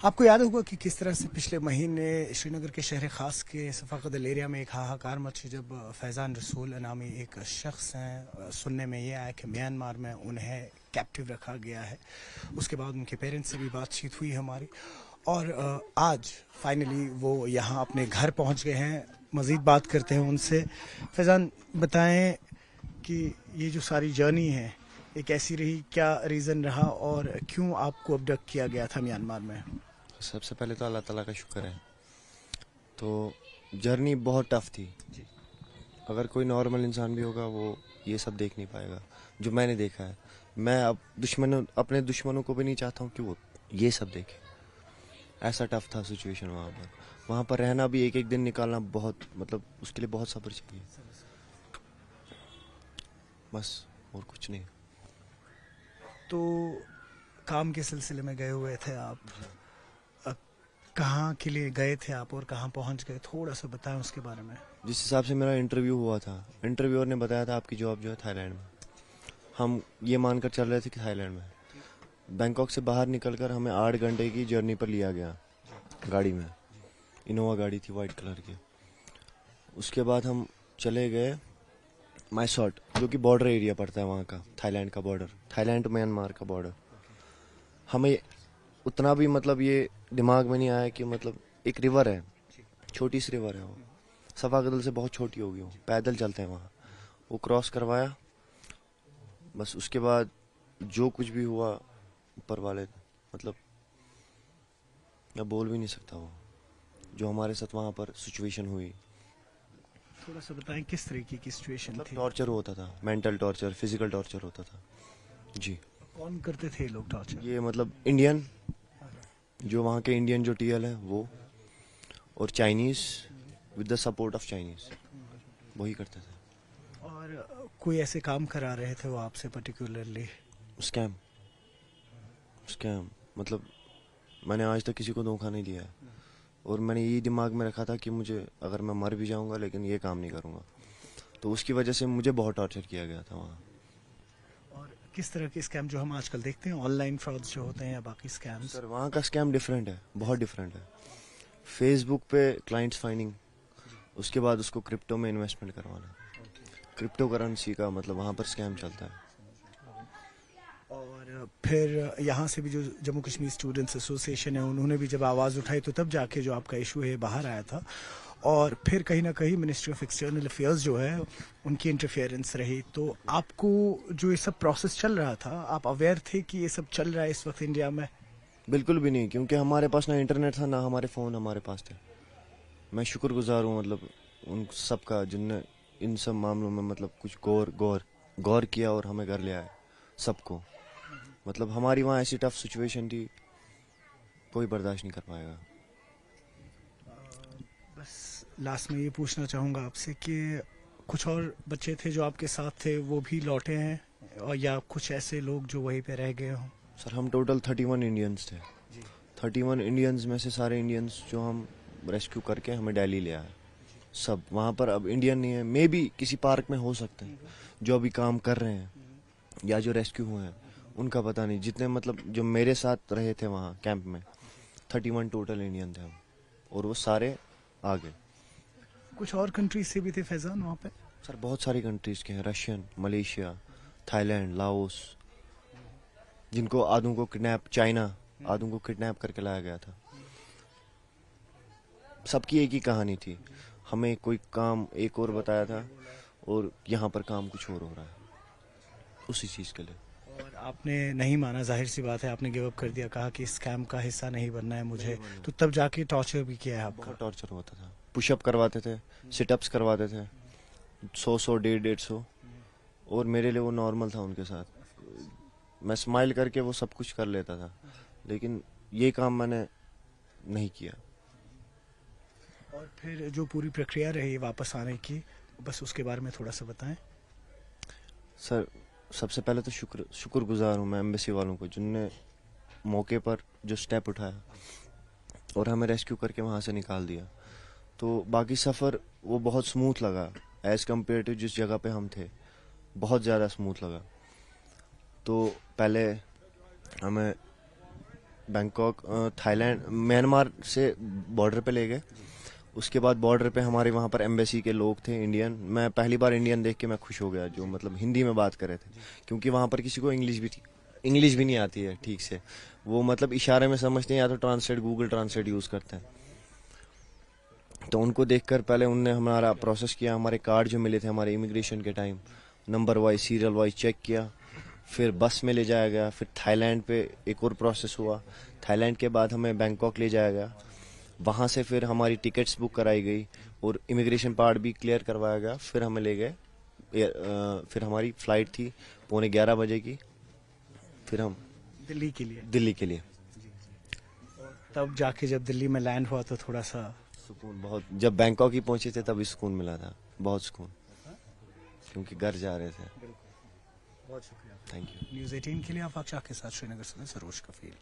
आपको याद होगा कि किस तरह से पिछले महीने श्रीनगर के शहर ख़ास के सफ़ाकदल एरिया में एक हाहाकार मची जब फैज़ान रसूल नामी एक शख्स हैं, सुनने में ये आया कि म्यांमार में उन्हें कैप्टिव रखा गया है। उसके बाद उनके पेरेंट्स से भी बातचीत हुई हमारी, और आज फाइनली वो यहाँ अपने घर पहुँच गए हैं। मज़ीद बात करते हैं उनसे। फैज़ान, बताएं कि ये जो सारी जर्नी है ये कैसी रही, क्या रीज़न रहा और क्यों आपको अबडक्ट किया गया था म्यांमार में? सबसे पहले तो अल्लाह ताला का शुक्र है। तो जर्नी बहुत टफ थी। अगर कोई नॉर्मल इंसान भी होगा वो ये सब देख नहीं पाएगा जो मैंने देखा है। मैं अब अपने दुश्मनों को भी नहीं चाहता हूँ कि वो ये सब देखे। ऐसा टफ था सिचुएशन वहाँ पर रहना भी, एक एक दिन निकालना बहुत, मतलब उसके लिए बहुत सब्र चाहिए, बस और कुछ नहीं। तो काम के सिलसिले में गए हुए थे आप, कहाँ के लिए गए थे आप और कहाँ पहुँच गए, थोड़ा सा बताएं उसके बारे में। जिस हिसाब से मेरा इंटरव्यू हुआ था, इंटरव्यूअर ने बताया था आपकी जॉब जो है थाईलैंड में। हम ये मानकर चल रहे थे कि थाईलैंड में। बैंकॉक से बाहर निकलकर हमें 8 घंटे की जर्नी पर लिया गया गाड़ी में। इनोवा गाड़ी थी वाइट कलर की। उसके बाद हम चले गए माइसॉट, जो कि बॉर्डर एरिया पड़ता है वहाँ का, थाईलैंड का बॉर्डर, थाईलैंड म्यांमार का बॉर्डर। हमें उतना भी मतलब ये दिमाग में नहीं आया कि मतलब एक रिवर है, छोटी सी रिवर है वो, सफाकदल से बहुत छोटी होगी वो, पैदल चलते हैं वहाँ। वो क्रॉस करवाया, बस उसके बाद जो कुछ भी हुआ ऊपर वाले, मतलब मैं बोल भी नहीं सकता। वो जो हमारे साथ वहाँ पर सिचुएशन हुई, थोड़ा सा बताएं किस तरीके की सिचुएशन मतलब थी? टॉर्चर होता था, मेंटल टॉर्चर, फिजिकल टॉर्चर होता था जी। कौन करते थे ये लोग टॉर्चर? ये मतलब इंडियन, जो वहाँ के इंडियन जो टीएल है वो, और Chinese with the support of Chinese, वही करते थे। और कोई ऐसे काम करा रहे थे वो आपसे पर्टिकुलरली? स्कैम, स्कैम मतलब मैंने आज तक किसी को धोखा नहीं दिया है, और मैंने यही दिमाग में रखा था कि मुझे, अगर मैं मर भी जाऊंगा लेकिन ये काम नहीं करूंगा। तो उसकी वजह से मुझे बहुत टॉर्चर किया गया था वहाँ। और किस तरह के स्कैम जो हम आजकल देखते हैं, ऑनलाइन फ्रॉड्स जो होते हैं या बाकी स्कैम्स? सर वहाँ का स्कैम डिफरेंट है, बहुत डिफरेंट है। फेसबुक पे क्लाइंट्स फाइंडिंग, उसके बाद उसको क्रिप्टो में इन्वेस्टमेंट करवाना, क्रिप्टो करेंसी का मतलब वहाँ पर स्कैम चलता है। और फिर यहाँ से भी जो जम्मू कश्मीर स्टूडेंट्स एसोसिएशन है उन्होंने भी जब आवाज़ उठाई तो तब जाके जो आपका इशू है बाहर आया था। और फिर कहीं ना कहीं मिनिस्ट्री ऑफ एक्सटर्नल अफेयर्स जो है उनकी इंटरफेरेंस रही। तो आपको जो ये सब प्रोसेस चल रहा था, आप अवेयर थे कि ये सब चल रहा है इस वक्त इंडिया में? बिल्कुल भी नहीं, क्योंकि हमारे पास ना इंटरनेट था ना हमारे फ़ोन हमारे पास थे। मैं शुक्रगुजार हूँ मतलब उन सब का जिनने इन सब मामलों में मतलब कुछ गौर गौर गौर किया और हमें घर ले आए सबको। मतलब हमारी वहाँ ऐसी टफ सिचुएशन थी, कोई बर्दाश्त नहीं कर पाएगा। बस लास्ट में ये पूछना चाहूँगा आपसे कि कुछ और बच्चे थे जो आपके साथ थे वो भी लौटे हैं, और या कुछ ऐसे लोग जो वहीं पे रह गए हों? सर हम टोटल 31 इंडियंस थे। 31 इंडियंस में से सारे इंडियंस जो हम रेस्क्यू करके हमें दिल्ली ले आए, सब वहाँ पर अब इंडियन नहीं है। मे बी किसी पार्क में हो सकते हैं जो अभी काम कर रहे हैं या जो रेस्क्यू हुए हैं, उनका पता नहीं। जितने मतलब जो मेरे साथ रहे थे वहाँ कैंप में, 31 टोटल इंडियन थे हम, और वो सारे आ गए। कुछ और कंट्रीज से भी थे फैजान वहाँ पे? सर बहुत सारी कंट्रीज के हैं, रशियन, मलेशिया, थाईलैंड, लाओस, जिनको आधों को किडनैप, चाइना, आधों को किडनैप करके लाया गया था। सबकी एक ही कहानी थी, हमें कोई काम एक और बताया था और यहाँ पर काम कुछ और हो रहा है उसी चीज़ के लिए। और आपने नहीं माना, जाहिर सी बात है, आपने गिव अप कर दिया, कहा कि इस स्कैम का हिस्सा नहीं बनना है मुझे। तो तब जाके टॉर्चर भी किया है आपका? बहुत टॉर्चर होता था, पुशअप करवाते थे, सिटअप्स करवाते थे, 100 150 और मेरे लिए वो नॉर्मल था उनके साथ। मैं स्माइल करके वो सब कुछ कर लेता था, लेकिन ये काम मैंने नहीं किया। और फिर जो पूरी प्रक्रिया रही वापस आने की, बस उसके बारे में थोड़ा सा बताएं। सर सबसे पहले तो शुक्रगुजार हूँ मैं एम्बेसी वालों को, जिनने मौके पर जो स्टेप उठाया और हमें रेस्क्यू करके वहाँ से निकाल दिया। तो बाकी सफ़र वो बहुत स्मूथ लगा एज़ कम्पेयर टू जिस जगह पे हम थे, बहुत ज़्यादा स्मूथ लगा। तो पहले हमें बैंकॉक थाईलैंड म्यांमार से बॉर्डर पे ले गए। उसके बाद बॉर्डर पे हमारे वहाँ पर एम्बेसी के लोग थे इंडियन। मैं पहली बार इंडियन देख के मैं खुश हो गया, जो मतलब हिंदी में बात कर रहे थे, क्योंकि वहाँ पर किसी को इंग्लिश भी नहीं आती है ठीक से। वो मतलब इशारे में समझते हैं, या तो ट्रांसलेट गूगल ट्रांसलेट यूज़ करते हैं। तो उनको देखकर पहले उनने हमारा प्रोसेस किया, हमारे कार्ड जो मिले थे हमारे इमिग्रेशन के time, number wise serial wise check किया, फिर बस में ले जाया गया। फिर थाईलैंड पे एक और प्रोसेस हुआ। थाईलैंड के बाद हमें बैंकॉक ले जाया गया। वहाँ से फिर हमारी टिकट्स बुक कराई गई और इमिग्रेशन पार्ट भी क्लियर करवाया गया। फिर हमें ले गए फिर हमारी फ़्लाइट थी 11:15 बजे की। फिर हम दिल्ली के लिए। दिल्ली के लिए। तब जाके जब दिल्ली में लैंड हुआ तो थोड़ा सा सुकून बहुत, जब बैंकॉक ही पहुंचे थे तभी सुकून मिला था, बहुत सुकून, क्योंकि घर जा रहे थे। बहुत शुक्रिया। Thank you. न्यूज़ 18 के लिए आफाक शाह के साथ श्रीनगर से मैं सरोज कफील।